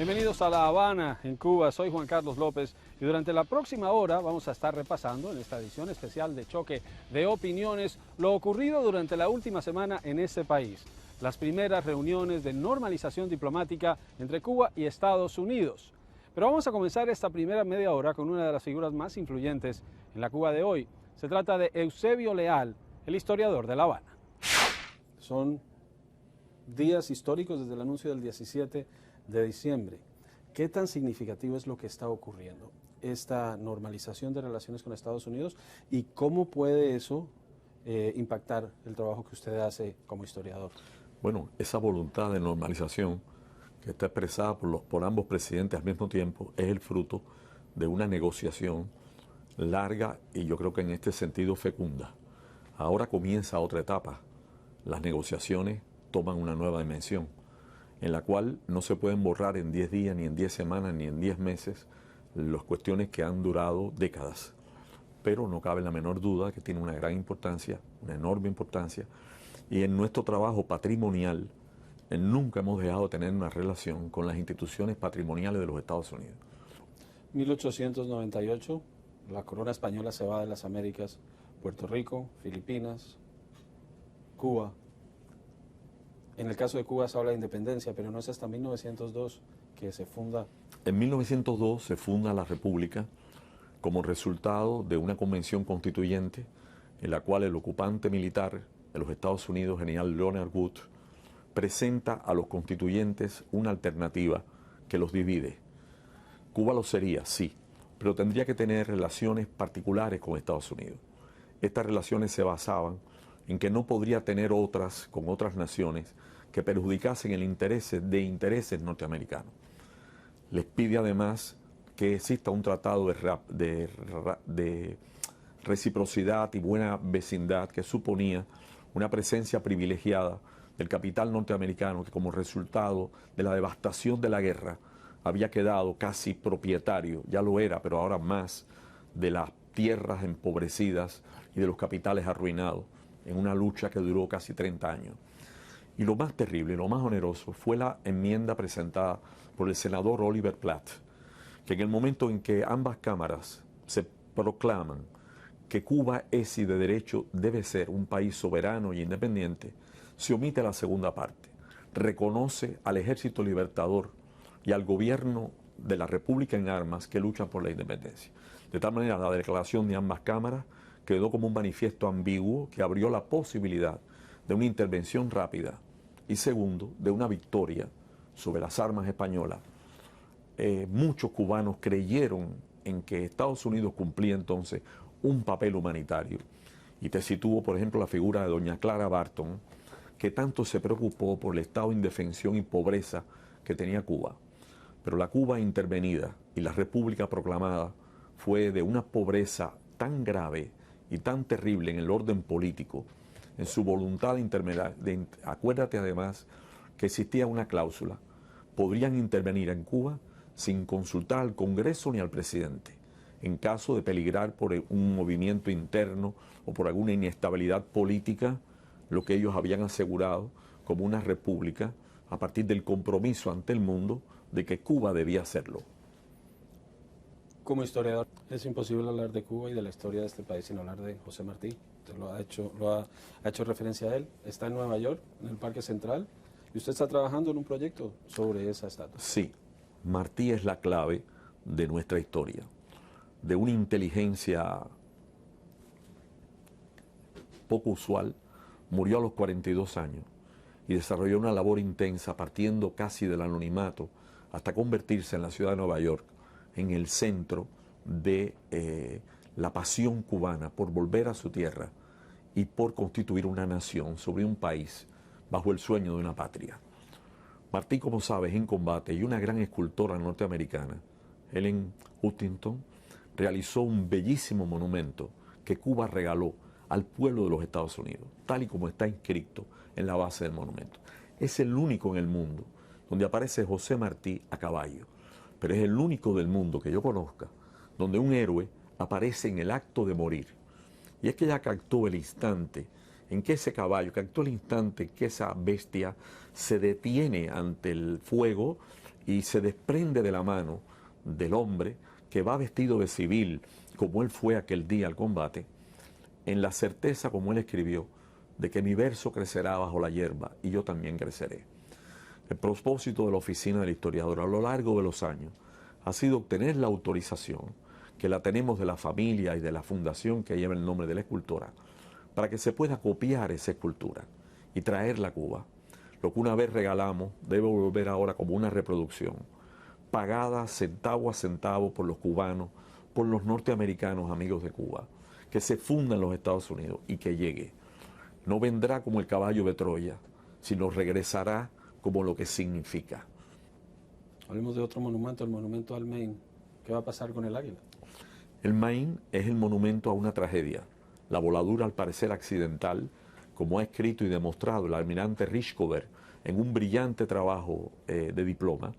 Bienvenidos a La Habana, en Cuba. Soy Juan Carlos López y durante la próxima hora vamos a estar repasando en esta edición especial de Choque de Opiniones lo ocurrido durante la última semana en este país. Las primeras reuniones de normalización diplomática entre Cuba y Estados Unidos. Pero vamos a comenzar esta primera media hora con una de las figuras más influyentes en la Cuba de hoy. Se trata de Eusebio Leal, el historiador de La Habana. Son días históricos desde el anuncio del 17 de diciembre. ¿Qué tan significativo es lo que está ocurriendo? Esta normalización de relaciones con Estados Unidos y cómo puede eso impactar el trabajo que usted hace como historiador. Bueno, esa voluntad de normalización que está expresada por ambos presidentes al mismo tiempo es el fruto de una negociación larga y yo creo que en este sentido fecunda. Ahora comienza otra etapa. Las negociaciones toman una nueva dimensión, en la cual no se pueden borrar en 10 días, ni en 10 semanas, ni en 10 meses las cuestiones que han durado décadas. Pero no cabe la menor duda que tiene una gran importancia, una enorme importancia, y en nuestro trabajo patrimonial nunca hemos dejado de tener una relación con las instituciones patrimoniales de los Estados Unidos. 1898, la corona española se va de las Américas, Puerto Rico, Filipinas, Cuba. En el caso de Cuba se habla de independencia, pero no es hasta 1902 que se funda. En 1902 se funda la República como resultado de una convención constituyente en la cual el ocupante militar de los Estados Unidos, general Leonard Wood, presenta a los constituyentes una alternativa que los divide. Cuba lo sería, sí, pero tendría que tener relaciones particulares con Estados Unidos. Estas relaciones se basaban en que no podría tener otras con otras naciones que perjudicasen el intereses norteamericanos. Les pide además que exista un tratado de reciprocidad y buena vecindad que suponía una presencia privilegiada del capital norteamericano que como resultado de la devastación de la guerra había quedado casi propietario, ya lo era, pero ahora más, de las tierras empobrecidas y de los capitales arruinados en una lucha que duró casi 30 años. Y lo más terrible, lo más oneroso, fue la enmienda presentada por el senador Oliver Platt, que en el momento en que ambas cámaras se proclaman que Cuba es y de derecho debe ser un país soberano y independiente, se omite la segunda parte. Reconoce al Ejército Libertador y al gobierno de la República en armas que luchan por la independencia. De tal manera, la declaración de ambas cámaras quedó como un manifiesto ambiguo que abrió la posibilidad de una intervención rápida y segundo, de una victoria sobre las armas españolas. Muchos cubanos creyeron en que Estados Unidos cumplía entonces un papel humanitario. Y te sitúo, por ejemplo, la figura de doña Clara Barton, que tanto se preocupó por el estado de indefensión y pobreza que tenía Cuba. Pero la Cuba intervenida y la República proclamada fue de una pobreza tan grave y tan terrible en el orden político, en su voluntad de intervenir. Acuérdate además que existía una cláusula: podrían intervenir en Cuba sin consultar al Congreso ni al presidente, en caso de peligrar por un movimiento interno o por alguna inestabilidad política, lo que ellos habían asegurado como una república a partir del compromiso ante el mundo de que Cuba debía hacerlo. Como historiador, es imposible hablar de Cuba y de la historia de este país sin hablar de José Martí. Usted ha hecho referencia a él. Está en Nueva York, en el Parque Central, y usted está trabajando en un proyecto sobre esa estatua. Sí, Martí es la clave de nuestra historia, de una inteligencia poco usual. Murió a los 42 años y desarrolló una labor intensa partiendo casi del anonimato hasta convertirse en la ciudad de Nueva York en el centro de la pasión cubana por volver a su tierra y por constituir una nación sobre un país bajo el sueño de una patria. Martí, como sabes, en combate y una gran escultora norteamericana, Helen Huntington, realizó un bellísimo monumento que Cuba regaló al pueblo de los Estados Unidos, tal y como está inscrito en la base del monumento. Es el único en el mundo donde aparece José Martí a caballo, pero es el único del mundo que yo conozca donde un héroe aparece en el acto de morir. Y es que ella captó el instante en que ese caballo, captó el instante en que esa bestia se detiene ante el fuego y se desprende de la mano del hombre que va vestido de civil, como él fue aquel día al combate, en la certeza, como él escribió, de que mi verso crecerá bajo la hierba y yo también creceré. El propósito de la Oficina del Historiador a lo largo de los años ha sido obtener la autorización, que la tenemos de la familia y de la fundación que lleva el nombre de la escultora, para que se pueda copiar esa escultura y traerla a Cuba. Lo que una vez regalamos debe volver ahora como una reproducción, pagada centavo a centavo por los cubanos, por los norteamericanos amigos de Cuba, que se funda en los Estados Unidos y que llegue. No vendrá como el caballo de Troya, sino regresará como lo que significa. Hablemos de otro monumento, el monumento al Maine. ¿Qué va a pasar con el águila? El Maine es el monumento a una tragedia. La voladura, al parecer accidental, como ha escrito y demostrado el almirante Richcover en un brillante trabajo de diploma,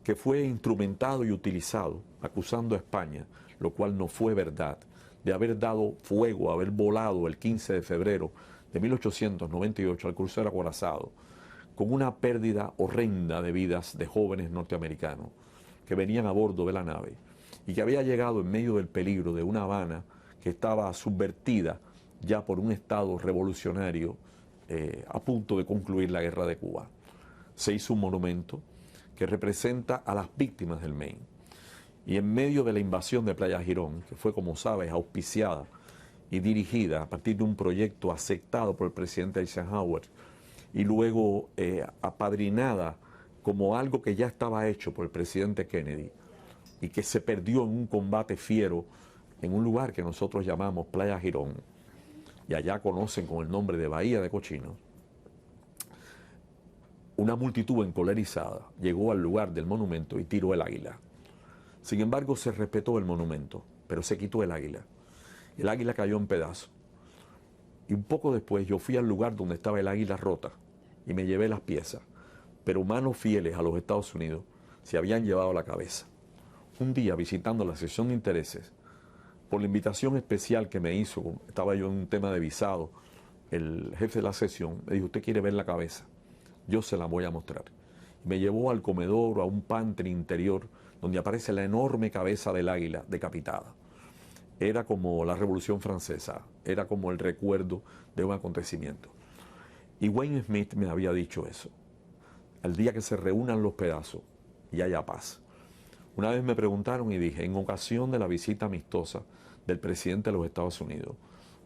que fue instrumentado y utilizado acusando a España, lo cual no fue verdad, de haber dado fuego, haber volado el 15 de febrero de 1898 al crucero acorazado, con una pérdida horrenda de vidas de jóvenes norteamericanos que venían a bordo de la nave y que había llegado en medio del peligro de una Habana que estaba subvertida ya por un Estado revolucionario a punto de concluir la guerra de Cuba. Se hizo un monumento que representa a las víctimas del Maine. Y en medio de la invasión de Playa Girón, que fue, como sabes, auspiciada y dirigida a partir de un proyecto aceptado por el presidente Eisenhower y luego apadrinada como algo que ya estaba hecho por el presidente Kennedy y que se perdió en un combate fiero en un lugar que nosotros llamamos Playa Girón, y allá conocen con el nombre de Bahía de Cochinos, una multitud encolerizada llegó al lugar del monumento y tiró el águila. Sin embargo, se respetó el monumento, pero se quitó el águila. El águila cayó en pedazos. Y un poco después yo fui al lugar donde estaba el águila rota y me llevé las piezas, pero manos fieles a los Estados Unidos se habían llevado la cabeza. Un día, visitando la sección de intereses, por la invitación especial que me hizo, estaba yo en un tema de visado, el jefe de la sección me dijo: usted quiere ver la cabeza, yo se la voy a mostrar. Y me llevó al comedor, a un pantry interior, donde aparece la enorme cabeza del águila decapitada. Era como la Revolución Francesa, era como el recuerdo de un acontecimiento. Y Wayne Smith me había dicho eso: al día que se reúnan los pedazos y haya paz. Una vez me preguntaron y dije, en ocasión de la visita amistosa del presidente de los Estados Unidos,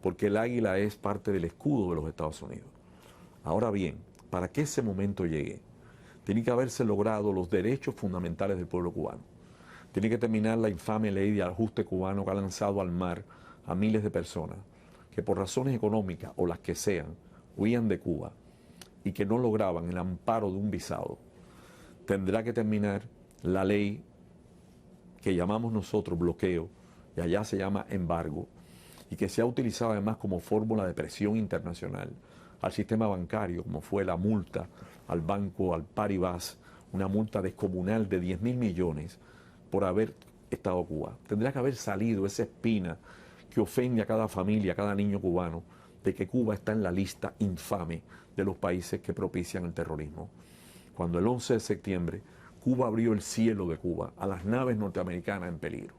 porque el águila es parte del escudo de los Estados Unidos. Ahora bien, para que ese momento llegue, tiene que haberse logrado los derechos fundamentales del pueblo cubano. Tiene que terminar la infame ley de ajuste cubano que ha lanzado al mar a miles de personas que por razones económicas o las que sean, huían de Cuba y que no lograban el amparo de un visado. Tendrá que terminar la ley que llamamos nosotros bloqueo, y allá se llama embargo, y que se ha utilizado además como fórmula de presión internacional al sistema bancario, como fue la multa al banco, al Paribas, una multa descomunal de 10.000 millones por haber estado a Cuba. Tendrá que haber salido esa espina que ofende a cada familia, a cada niño cubano, de que Cuba está en la lista infame de los países que propician el terrorismo. Cuando el 11 de septiembre Cuba abrió el cielo de Cuba a las naves norteamericanas en peligro.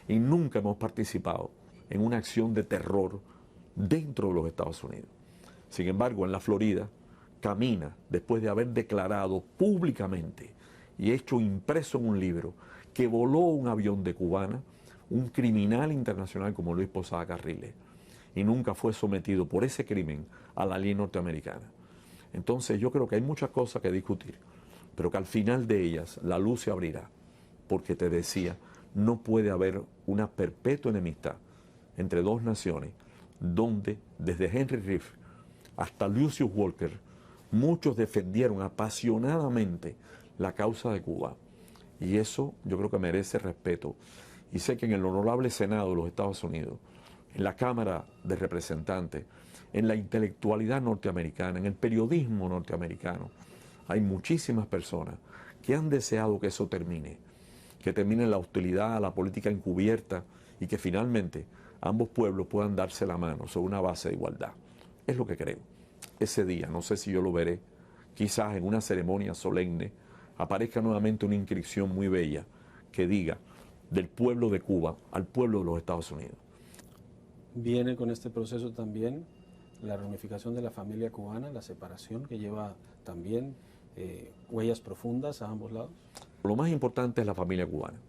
Y nunca hemos participado en una acción de terror dentro de los Estados Unidos. Sin embargo, en la Florida camina, después de haber declarado públicamente y hecho impreso en un libro que voló un avión de cubana, un criminal internacional como Luis Posada Carriles, y nunca fue sometido por ese crimen a la ley norteamericana. Entonces yo creo que hay muchas cosas que discutir, pero que al final de ellas la luz se abrirá, porque te decía, no puede haber una perpetua enemistad entre dos naciones donde desde Henry Riff hasta Lucius Walker muchos defendieron apasionadamente la causa de Cuba, y eso yo creo que merece respeto. Y sé que en el honorable Senado de los Estados Unidos, en la Cámara de Representantes, en la intelectualidad norteamericana, en el periodismo norteamericano, hay muchísimas personas que han deseado que eso termine, que termine la hostilidad, la política encubierta y que finalmente ambos pueblos puedan darse la mano sobre una base de igualdad. Es lo que creo. Ese día, no sé si yo lo veré, quizás en una ceremonia solemne aparezca nuevamente una inscripción muy bella que diga del pueblo de Cuba al pueblo de los Estados Unidos. Viene con este proceso también la reunificación de la familia cubana, la separación que lleva también huellas profundas a ambos lados. Lo más importante es la familia cubana.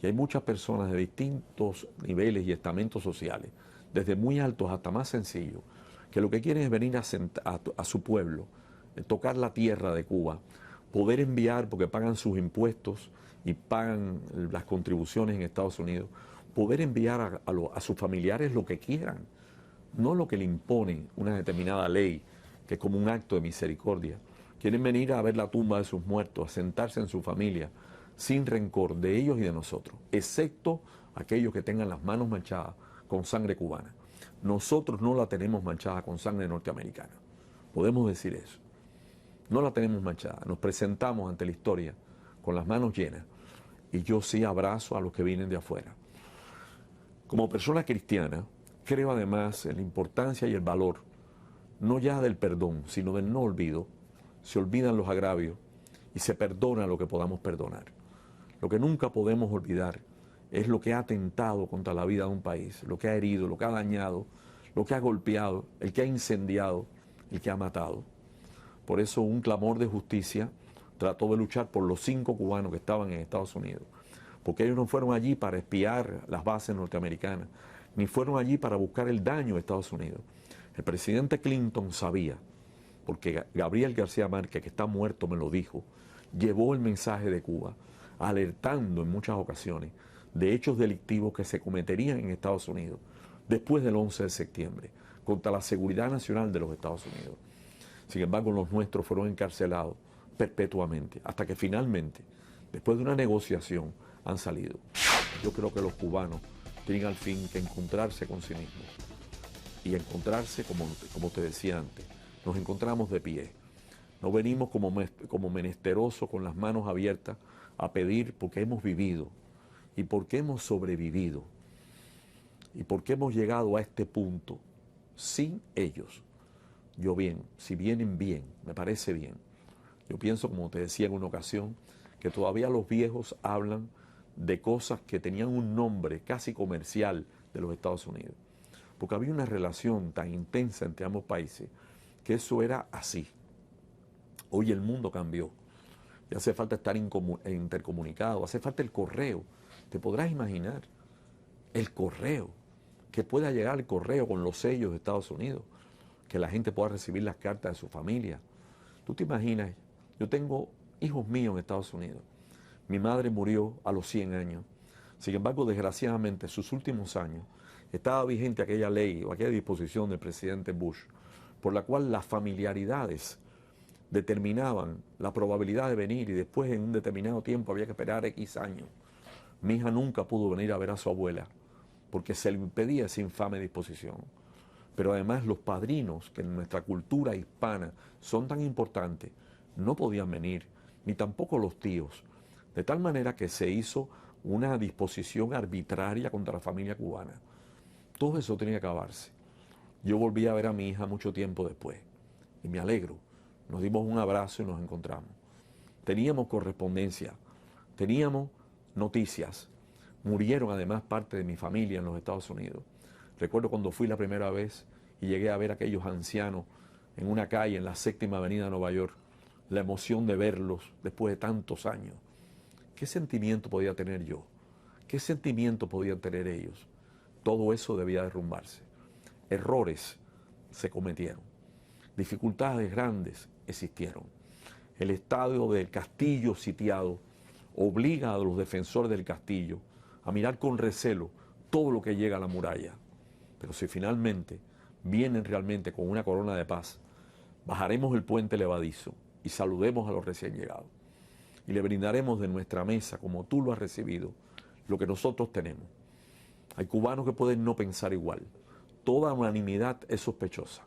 Y hay muchas personas de distintos niveles y estamentos sociales, desde muy altos hasta más sencillos, que lo que quieren es venir a su pueblo, tocar la tierra de Cuba, poder enviar, porque pagan sus impuestos y pagan las contribuciones en Estados Unidos, poder enviar a sus familiares lo que quieran, no lo que le imponen una determinada ley, que es como un acto de misericordia. Quieren venir a ver la tumba de sus muertos, a sentarse en su familia, sin rencor de ellos y de nosotros, excepto aquellos que tengan las manos manchadas con sangre cubana. Nosotros no la tenemos manchada con sangre norteamericana. Podemos decir eso. No la tenemos manchada. Nos presentamos ante la historia con las manos llenas. Y yo sí abrazo a los que vienen de afuera. Como persona cristiana, creo además en la importancia y el valor, no ya del perdón, sino del no olvido. Se olvidan los agravios y se perdona lo que podamos perdonar. Lo que nunca podemos olvidar es lo que ha atentado contra la vida de un país, lo que ha herido, lo que ha dañado, lo que ha golpeado, el que ha incendiado, el que ha matado. Por eso un clamor de justicia trató de luchar por los 5 cubanos que estaban en Estados Unidos, porque ellos no fueron allí para espiar las bases norteamericanas, ni fueron allí para buscar el daño de Estados Unidos. El presidente Clinton sabía, porque Gabriel García Márquez, que está muerto, me lo dijo, llevó el mensaje de Cuba, alertando en muchas ocasiones de hechos delictivos que se cometerían en Estados Unidos después del 11 de septiembre, contra la seguridad nacional de los Estados Unidos. Sin embargo, los nuestros fueron encarcelados perpetuamente, hasta que finalmente, después de una negociación, han salido. Yo creo que los cubanos tienen al fin que encontrarse con sí mismos y encontrarse, como te decía antes, nos encontramos de pie. No venimos como menesterosos con las manos abiertas a pedir, porque hemos vivido y porque hemos sobrevivido y porque hemos llegado a este punto sin ellos. Yo bien, si vienen bien, me parece bien. Yo pienso, como te decía en una ocasión, que todavía los viejos hablan de cosas que tenían un nombre casi comercial de los Estados Unidos, porque había una relación tan intensa entre ambos países que eso era así. Hoy el mundo cambió y hace falta estar intercomunicado, hace falta el correo. Te podrás imaginar el correo, que pueda llegar el correo con los sellos de Estados Unidos, que la gente pueda recibir las cartas de su familia. Tú te imaginas, yo tengo hijos míos en Estados Unidos. Mi madre murió a los 100 años. Sin embargo, desgraciadamente, en sus últimos años, estaba vigente aquella ley o aquella disposición del presidente Bush, por la cual las familiaridades determinaban la probabilidad de venir y después en un determinado tiempo había que esperar X años. Mi hija nunca pudo venir a ver a su abuela porque se le impedía esa infame disposición. Pero además los padrinos, que en nuestra cultura hispana son tan importantes, no podían venir, ni tampoco los tíos. De tal manera que se hizo una disposición arbitraria contra la familia cubana. Todo eso tenía que acabarse. Yo volví a ver a mi hija mucho tiempo después y me alegro. Nos dimos un abrazo y nos encontramos. Teníamos correspondencia, teníamos noticias. Murieron además parte de mi familia en los Estados Unidos. Recuerdo cuando fui la primera vez y llegué a ver a aquellos ancianos en una calle en la 7ª Avenida de Nueva York, la emoción de verlos después de tantos años. ¿Qué sentimiento podía tener yo? ¿Qué sentimiento podían tener ellos? Todo eso debía derrumbarse. Errores se cometieron. Dificultades grandes existieron. El estadio del castillo sitiado obliga a los defensores del castillo a mirar con recelo todo lo que llega a la muralla. Pero si finalmente vienen realmente con una corona de paz, bajaremos el puente levadizo y saludemos a los recién llegados. Y le brindaremos de nuestra mesa, como tú lo has recibido, lo que nosotros tenemos. Hay cubanos que pueden no pensar igual. Toda unanimidad es sospechosa,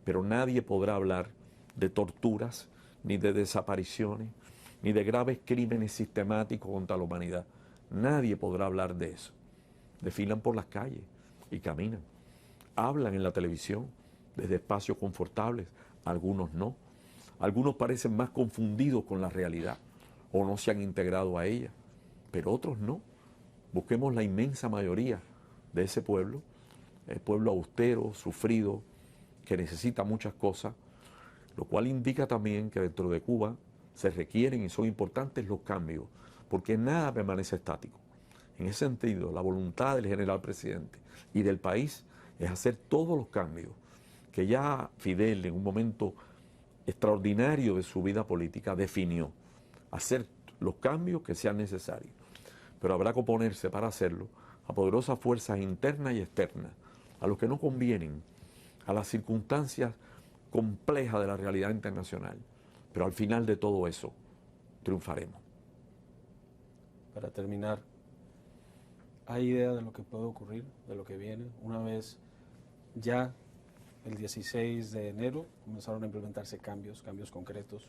pero nadie podrá hablar de torturas, ni de desapariciones, ni de graves crímenes sistemáticos contra la humanidad. Nadie podrá hablar de eso. Desfilan por las calles y caminan. Hablan en la televisión desde espacios confortables, algunos no. Algunos parecen más confundidos con la realidad o no se han integrado a ella, pero otros no. Busquemos la inmensa mayoría de ese pueblo, el pueblo austero, sufrido, que necesita muchas cosas, lo cual indica también que dentro de Cuba se requieren y son importantes los cambios, porque nada permanece estático. En ese sentido, la voluntad del general presidente y del país es hacer todos los cambios que ya Fidel, en un momento extraordinario de su vida política, definió. Hacer los cambios que sean necesarios. Pero habrá que oponerse para hacerlo a poderosas fuerzas internas y externas, a los que no convienen, a las circunstancias complejas de la realidad internacional. Pero al final de todo eso, triunfaremos. Para terminar, ¿hay idea de lo que puede ocurrir, de lo que viene? Una vez ya el 16 de enero comenzaron a implementarse cambios concretos.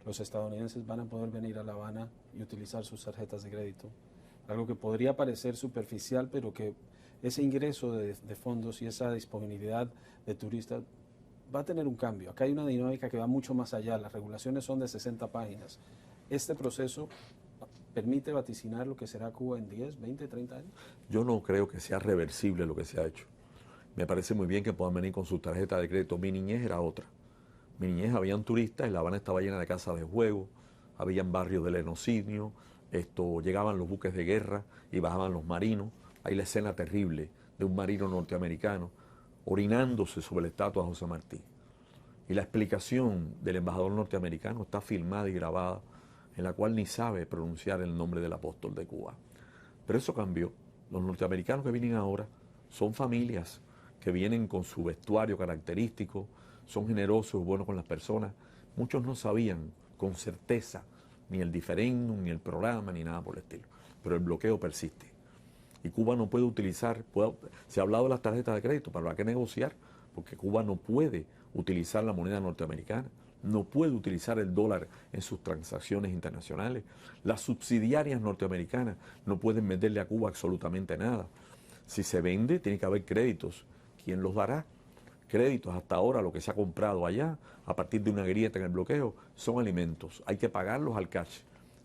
Los estadounidenses van a poder venir a La Habana y utilizar sus tarjetas de crédito. Algo que podría parecer superficial, pero que ese ingreso de fondos y esa disponibilidad de turistas va a tener un cambio. Acá hay una dinámica que va mucho más allá. Las regulaciones son de 60 páginas. Este proceso permite vaticinar lo que será Cuba en 10, 20, 30 años. Yo no creo que sea reversible lo que se ha hecho. Me parece muy bien que puedan venir con su tarjeta de crédito. Mi niñez era otra. Mi niñez habían turistas y La Habana estaba llena de casas de juego, habían barrios del genocidio, llegaban los buques de guerra y bajaban los marinos. Hay la escena terrible de un marino norteamericano orinándose sobre la estatua de José Martí. Y la explicación del embajador norteamericano está filmada y grabada, en la cual ni sabe pronunciar el nombre del apóstol de Cuba. Pero eso cambió. Los norteamericanos que vienen ahora son familias que vienen con su vestuario característico, son generosos y buenos con las personas. Muchos no sabían con certeza ni el diferéndum, ni el programa, ni nada por el estilo. Pero el bloqueo persiste. Y Cuba no puede utilizar, se ha hablado de las tarjetas de crédito, pero habrá que negociar, porque Cuba no puede utilizar la moneda norteamericana, no puede utilizar el dólar en sus transacciones internacionales. Las subsidiarias norteamericanas no pueden meterle a Cuba absolutamente nada. Si se vende, tiene que haber créditos. ¿Quién los dará? Créditos hasta ahora, lo que se ha comprado allá, a partir de una grieta en el bloqueo, son alimentos. Hay que pagarlos al cash.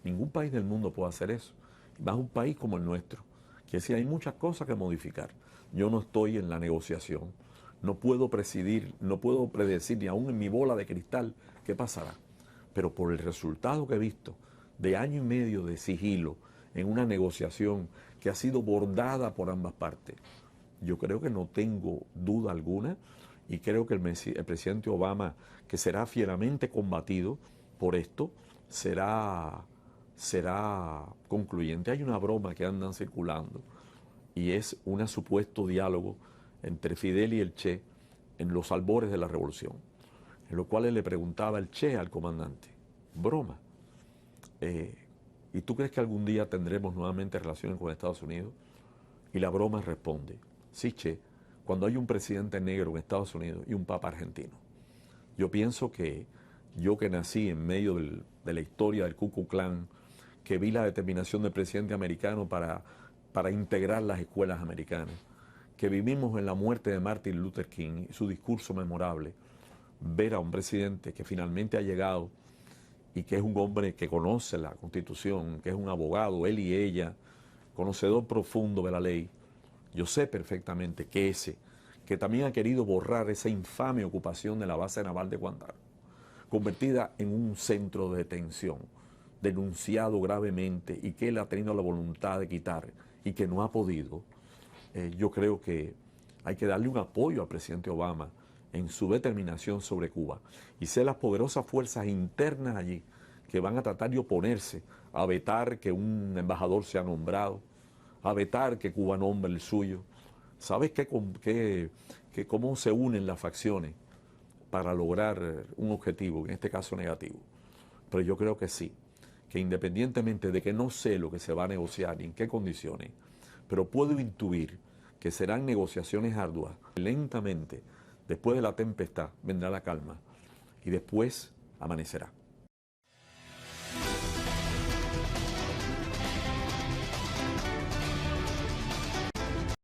Ningún país del mundo puede hacer eso. Y más un país como el nuestro. Que sí, hay muchas cosas que modificar. Yo no estoy en la negociación. No puedo presidir, no puedo predecir ni aún en mi bola de cristal qué pasará. Pero por el resultado que he visto de año y medio de sigilo en una negociación que ha sido bordada por ambas partes, yo creo que no tengo duda alguna y creo que el presidente Obama, que será fieramente combatido por esto, será concluyente. Hay una broma que andan circulando y es un supuesto diálogo entre Fidel y el Che en los albores de la revolución, en lo cual él le preguntaba el Che al comandante, broma, ¿y tú crees que algún día tendremos nuevamente relaciones con Estados Unidos? Y la broma responde, sí, Che, cuando hay un presidente negro en Estados Unidos y un papa argentino. Yo pienso que yo, que nací en medio de la historia del Ku Klux Klan, que vi la determinación del presidente americano para integrar las escuelas americanas, que vivimos en la muerte de Martin Luther King y su discurso memorable, ver a un presidente que finalmente ha llegado y que es un hombre que conoce la Constitución, que es un abogado, él y ella, conocedor profundo de la ley. Yo sé perfectamente que también ha querido borrar esa infame ocupación de la base naval de Guantánamo, convertida en un centro de detención, denunciado gravemente y que él ha tenido la voluntad de quitar y que no ha podido. Yo creo que hay que darle un apoyo al presidente Obama en su determinación sobre Cuba y ser las poderosas fuerzas internas allí que van a tratar de oponerse a vetar que un embajador sea nombrado, a vetar que Cuba nombre el suyo. ¿Sabes cómo se unen las facciones para lograr un objetivo, en este caso negativo? Pero yo creo que sí, que independientemente de que no sé lo que se va a negociar y en qué condiciones, pero puedo intuir que serán negociaciones arduas. Lentamente, después de la tempestad, vendrá la calma y después amanecerá.